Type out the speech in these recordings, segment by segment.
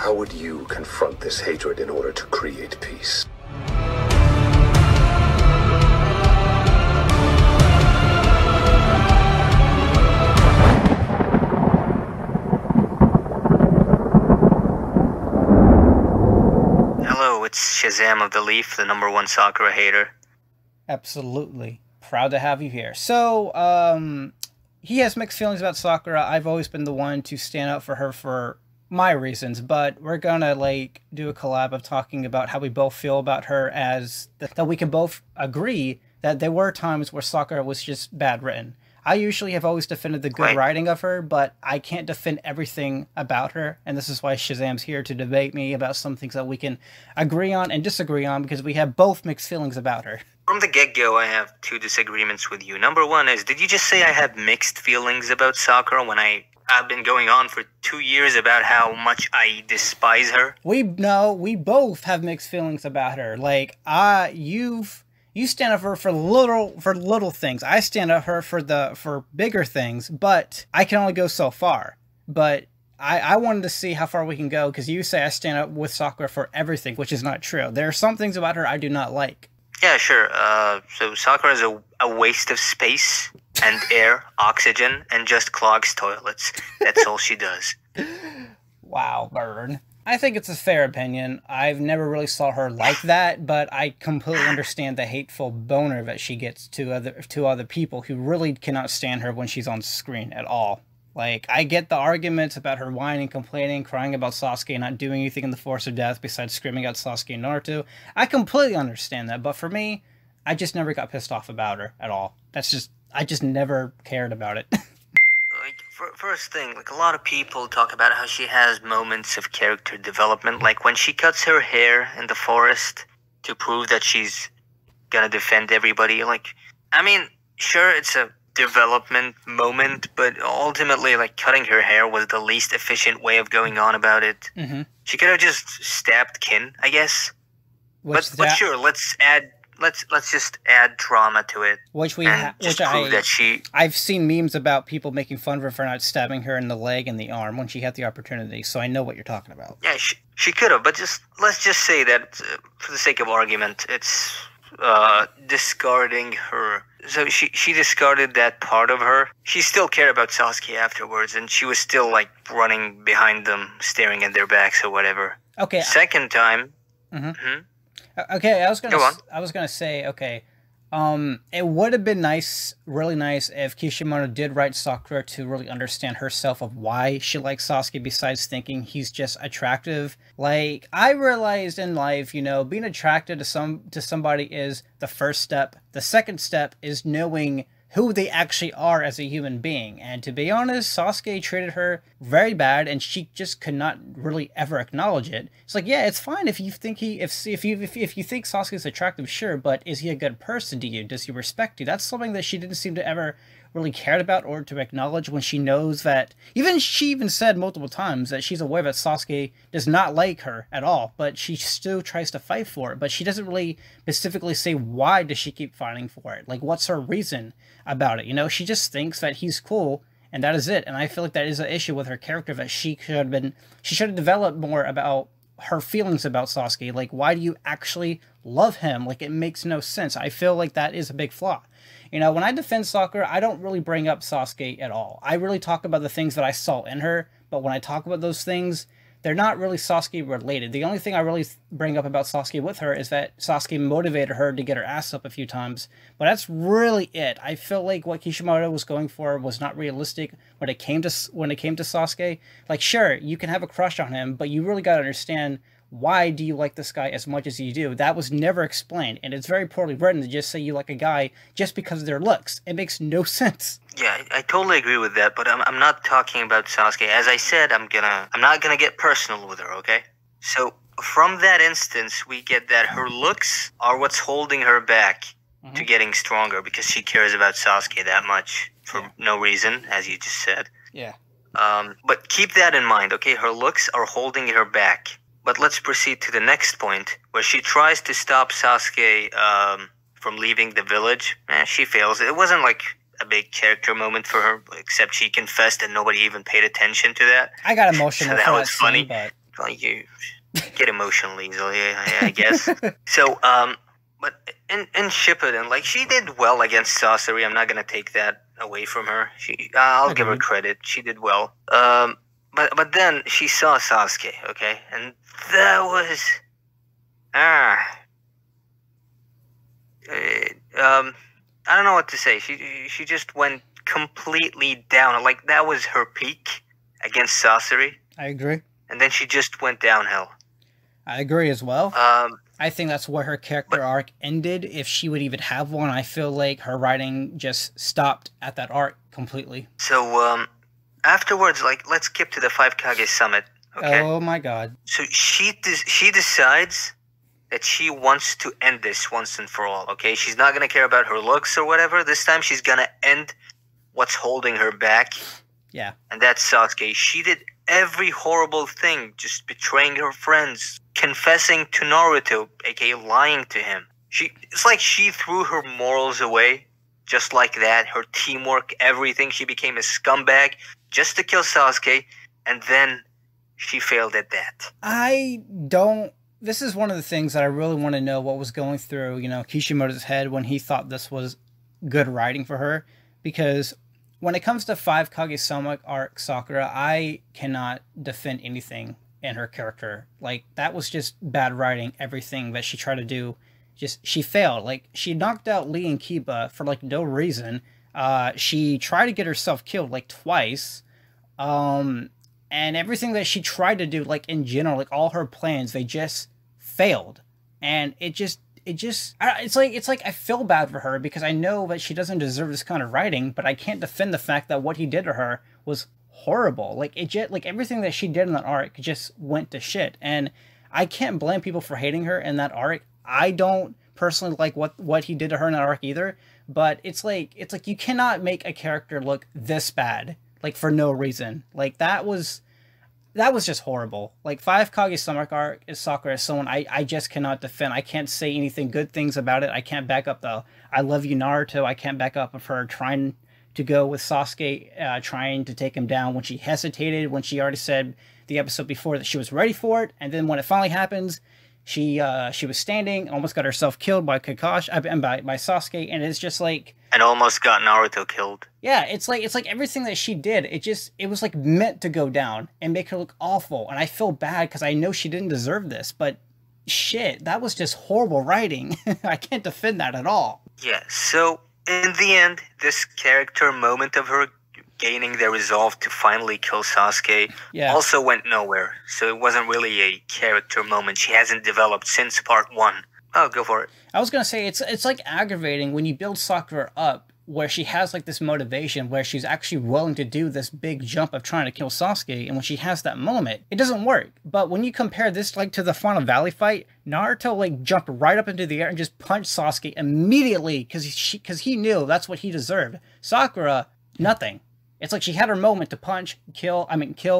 How would you confront this hatred in order to create peace? Hello, it's SHAZAM of the Leaf, the #1 Sakura hater. Absolutely. Proud to have you here. So, he has mixed feelings about Sakura. I've always been the one to stand up for her for my reasons, but we're gonna, like, do a collab of talking about how we both feel about her, as that we can both agree that there were times where Sakura was just bad written. I usually have always defended the good writing of her, but I can't defend everything about her, and this is why Shazam's here to debate me about some things that we can agree on and disagree on, because we have both mixed feelings about her. From the get-go, I have two disagreements with you. Number one is, did you just say I had mixed feelings about Sakura when I've been going on for 2 years about how much I despise her? We both have mixed feelings about her. Like, you stand up for little things. I stand up for her for bigger things, but I can only go so far. But I wanted to see how far we can go, because you say I stand up with Sakura for everything, which is not true. There are some things about her I do not like. Yeah, sure. So Sakura is a waste of space and air, oxygen, and just clogs toilets. That's all she does. Wow, burn. I think it's a fair opinion. I've never really saw her like that, but I completely understand the hateful boner that she gets to other people who really cannot stand her when she's on screen at all. Like, I get the arguments about her whining, complaining, crying about Sasuke not doing anything in the Force of Death besides screaming at Sasuke and Naruto. I completely understand that, but for me, I just never got pissed off about her at all. I just never cared about it. Like, first thing, like, a lot of people talk about how she has moments of character development, like when she cuts her hair in the forest to prove that she's gonna defend everybody. Like, I mean, sure, it's a development moment, but ultimately, like, cutting her hair was the least efficient way of going on about it. Mm-hmm. She could have just stabbed Kin, I guess. But sure, let's just add drama to it. I've seen memes about people making fun of her for not stabbing her in the leg and the arm when she had the opportunity, so I know what you're talking about. Yeah, she could have, but let's just say that, for the sake of argument, it's discarding her. So she discarded that part of her. She still cared about Sasuke afterwards, and she was still, like, running behind them, staring at their backs or whatever. Okay. Second time. Okay, I was gonna say, okay, it would have been really nice if Kishimoto did write Sakura to really understand herself of why she likes Sasuke, besides thinking he's just attractive. Like, I realized in life, you know, being attracted to somebody is the first step. The second step is knowing who they actually are as a human being. And to be honest, Sasuke treated her very bad, and she just could not really ever acknowledge it. It's like, yeah, it's fine if you think if you think Sasuke's attractive, sure, but is he a good person to you? Does he respect you? That's something that she didn't seem to ever really cared about or to acknowledge, when she knows that she even said multiple times that she's aware that Sasuke does not like her at all, but she still tries to fight for it. But she doesn't really specifically say why does she keep fighting for it. Like, what's her reason about it? You know, she just thinks that he's cool, and that is it. And I feel like that is an issue with her character, that she should have developed more about her feelings about Sasuke. Like, why do you actually love him? Like, it makes no sense. I feel like that is a big flaw. You know, when I defend Sakura, I don't really bring up Sasuke at all. I really talk about the things that I saw in her, but when I talk about those things, they're not really Sasuke related. The only thing I really bring up about Sasuke with her is that Sasuke motivated her to get her ass up a few times, but that's really it. I feel like what Kishimoto was going for was not realistic when it came to Sasuke. Like, sure, you can have a crush on him, but you really got to understand, why do you like this guy as much as you do? That was never explained, and it's very poorly written to just say you like a guy just because of their looks. It makes no sense. Yeah, I totally agree with that, but I'm not talking about Sasuke. As I said, I'm not gonna get personal with her, okay? So, from that instance, we get that her looks are what's holding her back to getting stronger, because she cares about Sasuke that much for no reason, as you just said. Yeah. But keep that in mind, okay? Her looks are holding her back. But let's proceed to the next point, where she tries to stop Sasuke from leaving the village. She fails. It wasn't like a big character moment for her, except she confessed and nobody even paid attention to that. I got emotional. So that was funny. Scene, but well, you get emotional easily, I guess. So, but in Shippuden, like, she did well against Sasori. I'm not gonna take that away from her. I'll give her credit. She did well. But then she saw Sasuke, okay, and that was I don't know what to say. She just went completely down. Like, that was her peak against Sasori. I agree. And then she just went downhill. I agree as well. I think that's where her character arc ended. If she would even have one, I feel like her writing just stopped at that arc completely. So, afterwards, like, let's skip to the Five Kage Summit. Okay? Oh my god. So she decides that she wants to end this once and for all, okay? She's not going to care about her looks or whatever. This time she's going to end what's holding her back. Yeah. And that's Sasuke. She did every horrible thing, just betraying her friends, confessing to Naruto, aka lying to him. It's like she threw her morals away, just like that, her teamwork, everything. She became a scumbag just to kill Sasuke, and then she failed at that. This is one of the things that I really want to know what was going through, Kishimoto's head when he thought this was good writing for her. Because when it comes to Five Kage-sama arc Sakura, I cannot defend anything in her character. Like, that was just bad writing. Everything that she tried to do, she failed. Like, she knocked out Lee and Kiba for, like, no reason. She tried to get herself killed, like, twice. And everything that she tried to do, like, in general, like, all her plans, they just failed. And it's like I feel bad for her because I know that she doesn't deserve this kind of writing, but I can't defend the fact that what he did to her was horrible. Like, everything that she did in that arc just went to shit. And I can't blame people for hating her in that arc. I don't personally like what he did to her in that arc either, but it's like you cannot make a character look this bad, like, for no reason. Like, that was just horrible. Like, Five Kage-sama arc is Sakura as someone I just cannot defend. I can't say anything good things about it. I can't back up the I love you Naruto. I can't back up of her trying to go with Sasuke, trying to take him down when she hesitated, when she already said the episode before that she was ready for it, and then when it finally happens, she was standing, almost got herself killed by Kakashi and by Sasuke, and it's just like, and almost got Naruto killed. Yeah, it's like everything that she did, it was like meant to go down and make her look awful, and I feel bad because I know she didn't deserve this, but shit, that was just horrible writing. I can't defend that at all. Yeah, so in the end, this character moment of her gaining the resolve to finally kill Sasuke also went nowhere. So it wasn't really a character moment. She hasn't developed since part 1. Oh, go for it. I was going to say, it's like aggravating when you build Sakura up where she has like this motivation where she's actually willing to do this big jump of trying to kill Sasuke, and when she has that moment, it doesn't work. But when you compare this like to the Final Valley fight, Naruto like jumped right up into the air and just punched Sasuke immediately because he knew that's what he deserved. Sakura, nothing. It's like she had her moment to punch, kill,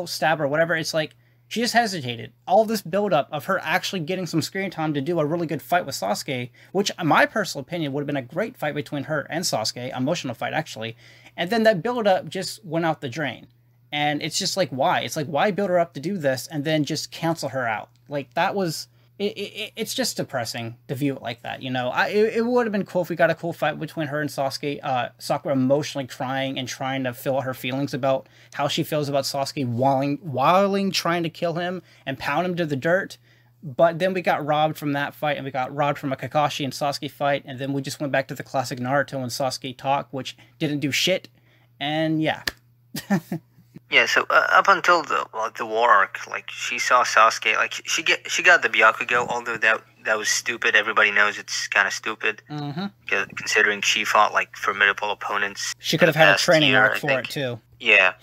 stab, or whatever. It's like she just hesitated. All this buildup of her actually getting some screen time to do a really good fight with Sasuke, which, in my personal opinion, would have been a great fight between her and Sasuke, emotional fight, actually. And then that buildup just went out the drain. And it's just like, why? It's like, why build her up to do this and then just cancel her out? Like, that was... It's just depressing to view it like that, It would have been cool if we got a cool fight between her and Sasuke. Sakura emotionally crying and trying to feel her feelings about how she feels about Sasuke, whiling trying to kill him and pound him to the dirt. But then we got robbed from that fight, and we got robbed from a Kakashi and Sasuke fight, and then we just went back to the classic Naruto and Sasuke talk, which didn't do shit. And yeah. Yeah, so up until the war arc, like, she saw Sasuke, like, she got the Byakugo, although that was stupid. Everybody knows it's kind of stupid, considering she fought, like, formidable opponents. She could have had a training arc for it, too. Yeah,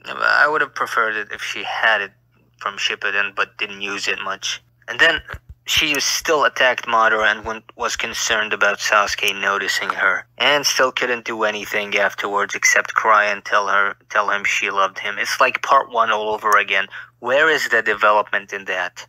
I would have preferred it if she had it from Shippuden, but didn't use it much. And then she still attacked Madara and was concerned about Sasuke noticing her, and still couldn't do anything afterwards except cry and tell him she loved him. It's like part 1 all over again. Where is the development in that?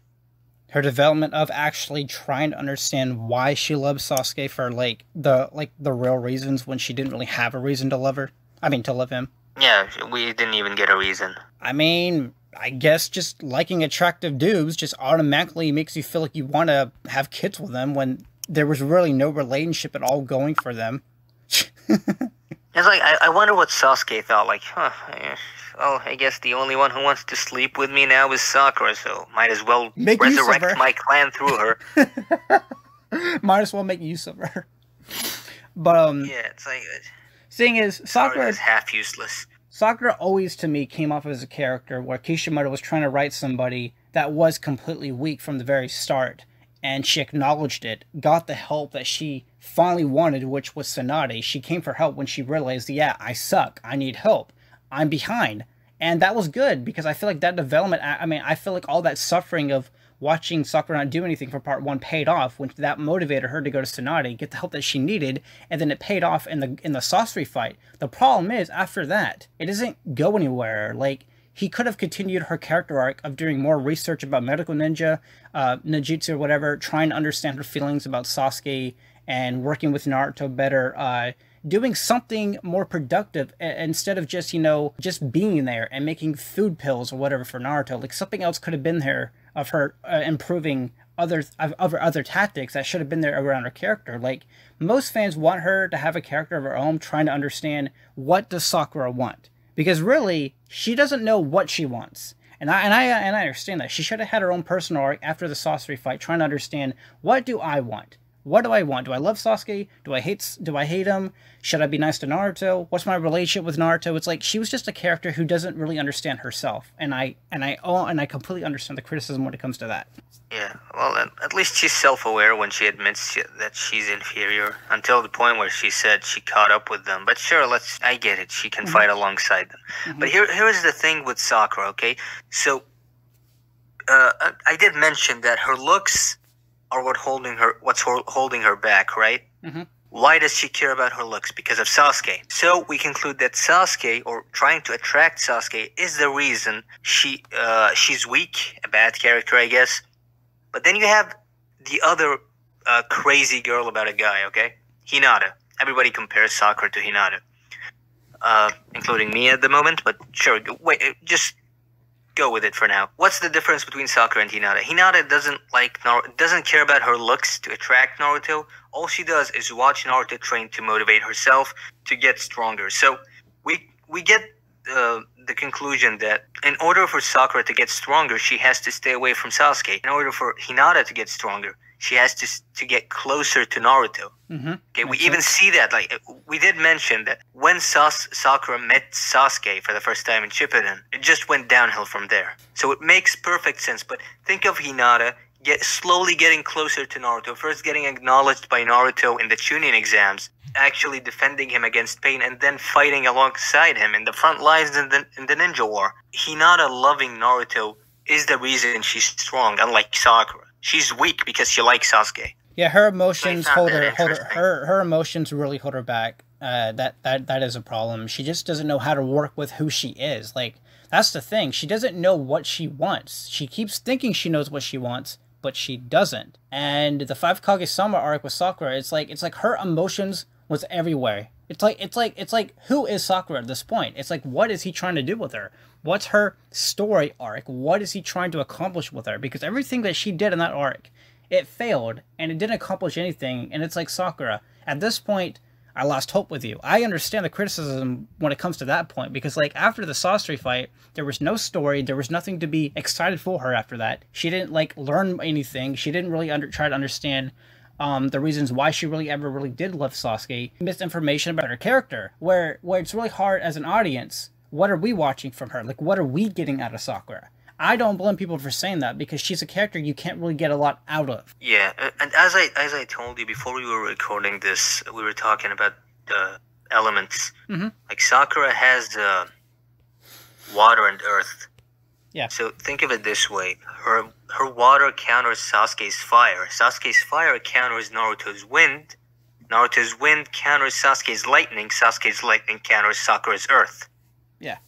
Her development of actually trying to understand why she loves Sasuke for the real reasons when she didn't really have a reason to love her. To love him. Yeah, we didn't even get a reason. I mean, I guess just liking attractive dudes just automatically makes you feel like you want to have kids with them when there was really no relationship at all going for them. It's like, I wonder what Sasuke thought, like, well, I guess the only one who wants to sleep with me now is Sakura, so might as well resurrect my clan through her. Might as well make use of her. But, yeah, it's like... Thing is, Sakura is half useless. Sakura always, to me, came off as a character where Kishimoto was trying to write somebody that was completely weak from the very start, and she acknowledged it, got the help that she finally wanted, which was Tsunade. She came for help when she realized, yeah, I suck, I need help, I'm behind. And that was good, because I feel like that development, I feel like all that suffering of watching Sakura not do anything for part 1 paid off, when that motivated her to go to Tsunade, get the help that she needed, and then it paid off in the Sasori fight. The problem is, after that, it doesn't go anywhere. Like, he could have continued her character arc of doing more research about medical ninja, ninjutsu or whatever, trying to understand her feelings about Sasuke, and working with Naruto better, doing something more productive instead of just, just being there and making food pills or whatever for Naruto. Like, something else could have been there of her improving other tactics that should have been there around her character. Like, most fans want her to have a character of her own, trying to understand what does Sakura want, because really she doesn't know what she wants. And I understand that she should have had her own personal arc after the Sasori fight, trying to understand, what do I want? What do I want? Do I love Sasuke? Do I hate him? Should I be nice to Naruto? What's my relationship with Naruto? It's like, she was just a character who doesn't really understand herself, and I completely understand the criticism when it comes to that. Yeah, well, at least she's self-aware when she admits that she's inferior, until the point where she said she caught up with them. But sure, I get it, she can fight alongside them. But here is the thing with Sakura, okay? So, I did mention that her looks are what's holding her back, right? Why does she care about her looks? Because of Sasuke. So we conclude that Sasuke, or trying to attract Sasuke, is the reason she's weak, a bad character, I guess. But then you have the other crazy girl about a guy, okay? Hinata. Everybody compares Sakura to Hinata, including me at the moment. But sure, wait, just go with it for now. What's the difference between Sakura and Hinata? Hinata doesn't care about her looks to attract Naruto. All she does is watch Naruto train to motivate herself to get stronger. So we get the conclusion that in order for Sakura to get stronger, she has to stay away from Sasuke. In order for Hinata to get stronger, she has to get closer to Naruto. Okay, we even see that. Like, we did mention that when Sakura met Sasuke for the first time in Shippuden, it just went downhill from there. So it makes perfect sense. But think of Hinata slowly getting closer to Naruto, first getting acknowledged by Naruto in the Chunin exams, actually defending him against pain, and then fighting alongside him in the front lines in the ninja war. Hinata loving Naruto is the reason she's strong, unlike Sakura. She's weak because she likes Sasuke. Yeah, her emotions her emotions really hold her back. That is a problem. She just doesn't know how to work with who she is. Like, that's the thing. She doesn't know what she wants. She keeps thinking she knows what she wants, but she doesn't. And the 5 Kage-sama arc with Sakura, it's like her emotions was everywhere. It's like who is Sakura at this point? It's like, what is he trying to do with her? What's her story arc? What is he trying to accomplish with her? Because everything that she did in that arc, it failed, and it didn't accomplish anything. And it's like, Sakura, at this point, I lost hope with you. I understand the criticism when it comes to that point, because like, after the Sasori fight, there was no story, there was nothing to be excited for her after that. She didn't like learn anything. She didn't really try to understand the reasons why she ever did love Sasuke. Misinformation about her character, where it's really hard as an audience. What are we watching from her? Like, what are we getting out of Sakura? I don't blame people for saying that, because she's a character you can't really get a lot out of. Yeah, and as I told you before we were recording this, we were talking about the elements. Like, Sakura has water and earth. Yeah. So think of it this way: her water counters Sasuke's fire. Sasuke's fire counters Naruto's wind. Naruto's wind counters Sasuke's lightning. Sasuke's lightning counters Sakura's earth. Yeah.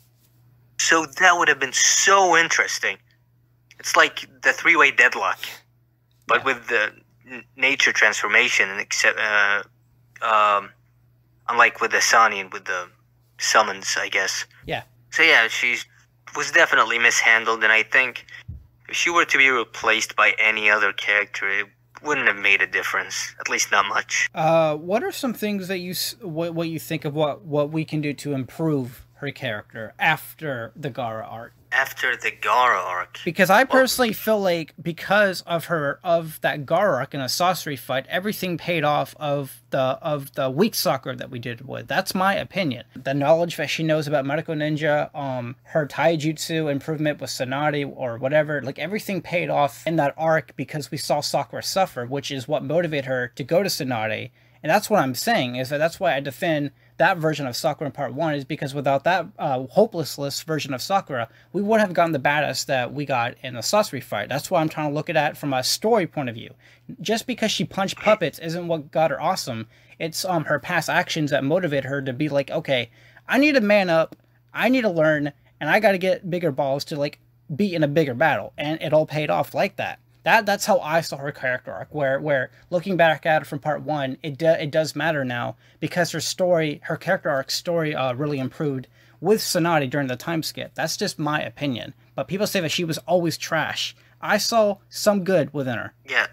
So that would have been so interesting. It's like the 3-way deadlock, but with the nature transformation, and unlike with the Sani and with the summons, I guess. Yeah. So yeah, she's was definitely mishandled, and I think if she were to be replaced by any other character, it wouldn't have made a difference. At least not much. What are some things that what you think of what we can do to improve her character after the Gaara arc? After the Gaara arc, because I personally feel like because of that Gaara arc in a sorcery fight, everything paid off of the weak Sakura that we did with. That's my opinion. The knowledge that she knows about medical ninja, her taijutsu improvement with Tsunade or whatever, like everything paid off in that arc because we saw Sakura suffer, which is what motivated her to go to Tsunade. And that's what I'm saying, is that that's why I defend that version of Sakura in Part 1, is because without that hopeless version of Sakura, we wouldn't have gotten the badass that we got in the sorcery fight. That's why I'm trying to look at it from a story point of view. Just because she punched puppets isn't what got her awesome. It's her past actions that motivate her to be like, okay, I need to man up, I need to learn, and I got to get bigger balls to like be in a bigger battle. And it all paid off like that. That's how I saw her character arc, where looking back at it from Part 1, it does matter now because her character arc story really improved with Tsunade during the time skip. That's just my opinion. But people say that she was always trash. I saw some good within her. Yeah,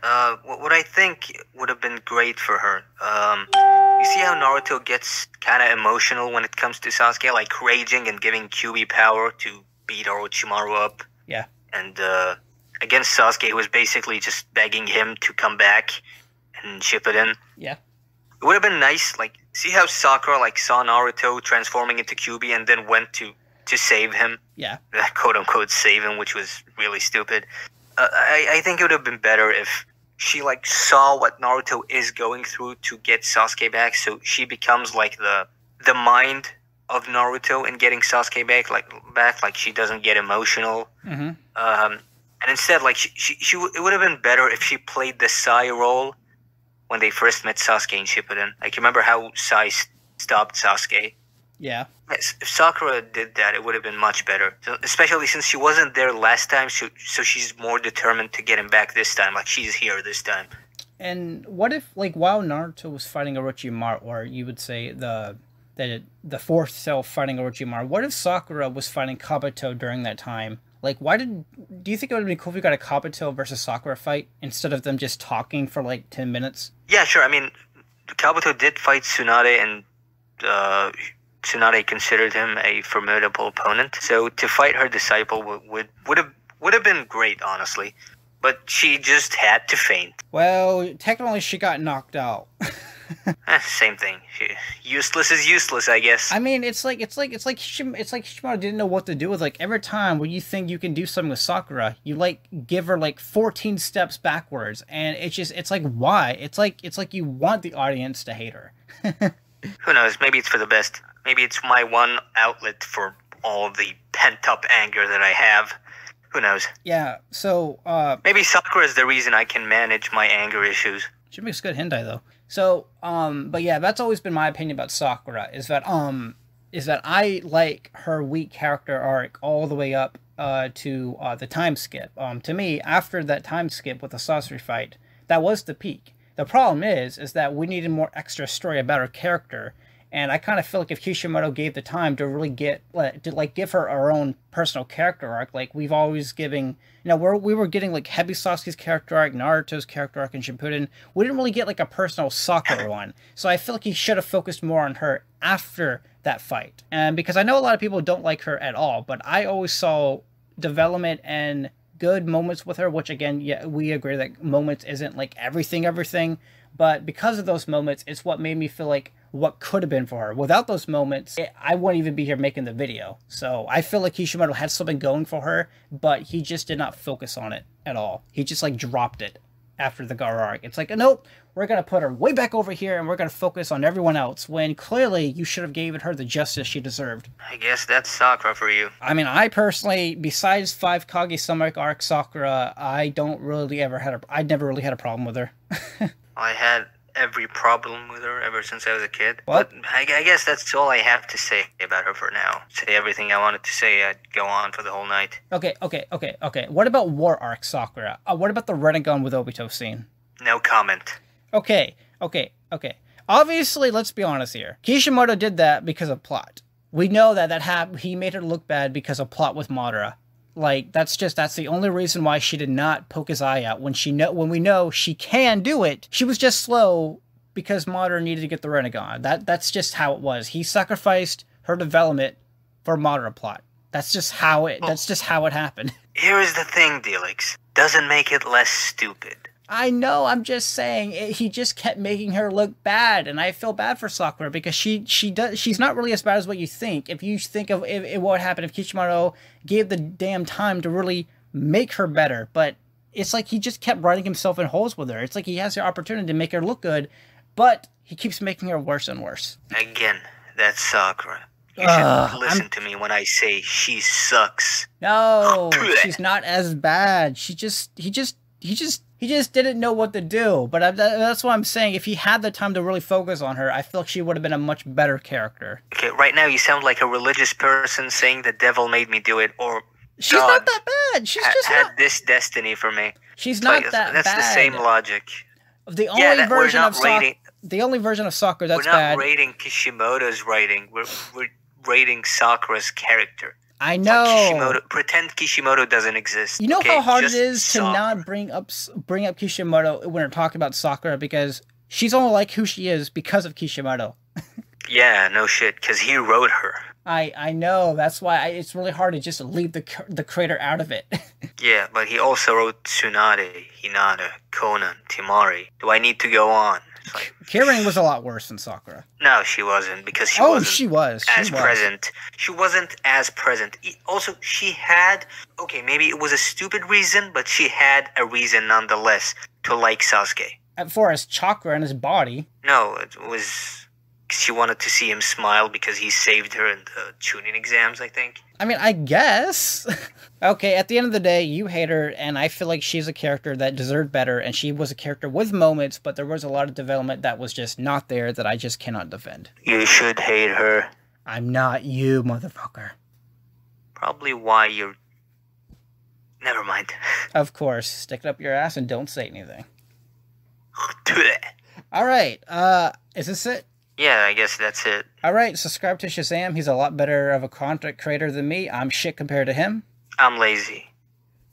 what I think would have been great for her, you see how Naruto gets kind of emotional when it comes to Sasuke, like raging and giving QB power to beat Orochimaru up? Yeah. And, against Sasuke, who was basically just begging him to come back and ship it in. Yeah. It would have been nice, like, see how Sakura, like, saw Naruto transforming into Kyuubi and then went to save him? Yeah. Quote-unquote save him, which was really stupid. I think it would have been better if she, like, saw what Naruto is going through to get Sasuke back, so she becomes, like, the mind of Naruto in getting Sasuke back, like, she doesn't get emotional. Mm-hmm. And instead, like, it would have been better if she played the Sai role when they first met Sasuke in Shippuden. Like, you remember how Sai stopped Sasuke? Yeah. If Sakura did that, it would have been much better. So, especially since she wasn't there last time, so she's more determined to get him back this time. Like, she's here this time. And what if, like, while Naruto was fighting Orochimaru, or you would say the fourth self fighting Orochimaru, what if Sakura was fighting Kabuto during that time? Like, do you think it would have been cool if we got a Kabuto versus Sakura fight instead of them just talking for like 10 minutes? Yeah, sure. I mean, Kabuto did fight Tsunade, and Tsunade considered him a formidable opponent. So to fight her disciple would have been great, honestly. But she just had to faint. Well, technically she got knocked out. Same thing. Useless is useless, I guess. I mean, it's like Kishimoto didn't know what to do with, like, every time when you think you can do something with Sakura, you like give her like 14 steps backwards, and it's like, why? It's like you want the audience to hate her. Who knows? Maybe it's for the best. Maybe it's my one outlet for all the pent up anger that I have. Who knows? Yeah. So maybe Sakura is the reason I can manage my anger issues. She makes good hentai though. So, but yeah, that's always been my opinion about Sakura, is that I like her weak character arc all the way up to the time skip. To me, after that time skip with the sorcery fight, that was the peak. The problem is that we needed more extra story about her character, and I kind of feel like if Kishimoto gave the time to really give her our own personal character arc, like we've always giving, we were getting like Heavy Sasuke's character arc, Naruto's character arc in Shippuden. We didn't really get like a personal Sakura one. So I feel like he should have focused more on her after that fight. And because I know a lot of people don't like her at all, but I always saw development and good moments with her, which again, yeah, we agree that moments isn't like everything, but because of those moments, it's what made me feel like what could have been for her. Without those moments, I wouldn't even be here making the video. So I feel like Kishimoto had something going for her, but he just did not focus on it at all. He just like dropped it after the Gaara arc. It's like, nope, we're going to put her way back over here and we're going to focus on everyone else, when clearly you should have given her the justice she deserved. I guess that's Sakura for you. I mean, I personally, besides 5 Kage-sama arc Sakura, I never really had a problem with her. I had every problem with her ever since I was a kid. What? But I guess that's all I have to say about her for now. Say everything I wanted to say. I'd go on for the whole night. Okay. What about War Arc Sakura? What about the Renegon with Obito scene? No comment. Okay. Obviously, let's be honest here. Kishimoto did that because of plot. We know that he made her look bad because of Plot with Madara. Like, that's the only reason why she did not poke his eye out. When we know she can do it, she was just slow because Madara needed to get the Rinnegan. That's just how it was. He sacrificed her development for Madara Plot. That's just how it happened. Here is the thing, Delix. Doesn't make it less stupid. I know, I'm just saying, he just kept making her look bad, and I feel bad for Sakura, because she's not really as bad as what you think. If you think of what happened if Kishimoto gave the damn time to really make her better, but it's like he just kept writing himself in holes with her. It's like he has the opportunity to make her look good, but he keeps making her worse and worse. Again, that's Sakura. You should listen to me when I say she sucks. No, she's not as bad. He just didn't know what to do. But that's what I'm saying. If he had the time to really focus on her, I feel like she would have been a much better character. Okay, right now you sound like a religious person saying the devil made me do it, or she's not that bad. She's just had this destiny for me. She's not that bad. That's the same logic. The only version of Sakura that's bad. We're not rating Kishimoto's writing. We're rating Sakura's character. I know. Like pretend Kishimoto doesn't exist. You know how hard it is to not bring up Kishimoto when we're talking about Sakura, because she's only like who she is because of Kishimoto. Yeah, no shit, because he wrote her. I know. That's why it's really hard to just leave the creator out of it. Yeah, but he also wrote Tsunade, Hinata, Konan, Temari. Do I need to go on? Like, Kirin was a lot worse than Sakura. No, she wasn't, because she wasn't present. She wasn't as present. Also, she had, okay, maybe it was a stupid reason, but she had a reason nonetheless to like Sasuke. For his chakra in his body. No, it was she wanted to see him smile because he saved her in the tuning exams, I think. I mean, I guess. Okay, at the end of the day, you hate her, and I feel like she's a character that deserved better, and she was a character with moments, but there was a lot of development that was just not there that I just cannot defend. You should hate her. I'm not you, motherfucker. Probably why you're... Never mind. Of course. Stick it up your ass and don't say anything. Do that. Alright, is this it? Yeah, I guess that's it. Alright, subscribe to SHAZAM. He's a lot better of a content creator than me. I'm shit compared to him. I'm lazy.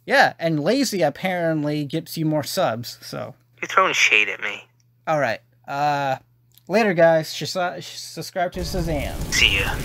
Yeah, and lazy apparently gets you more subs, so... You're throwing shade at me. Alright, later guys. Subscribe to SHAZAM. See ya.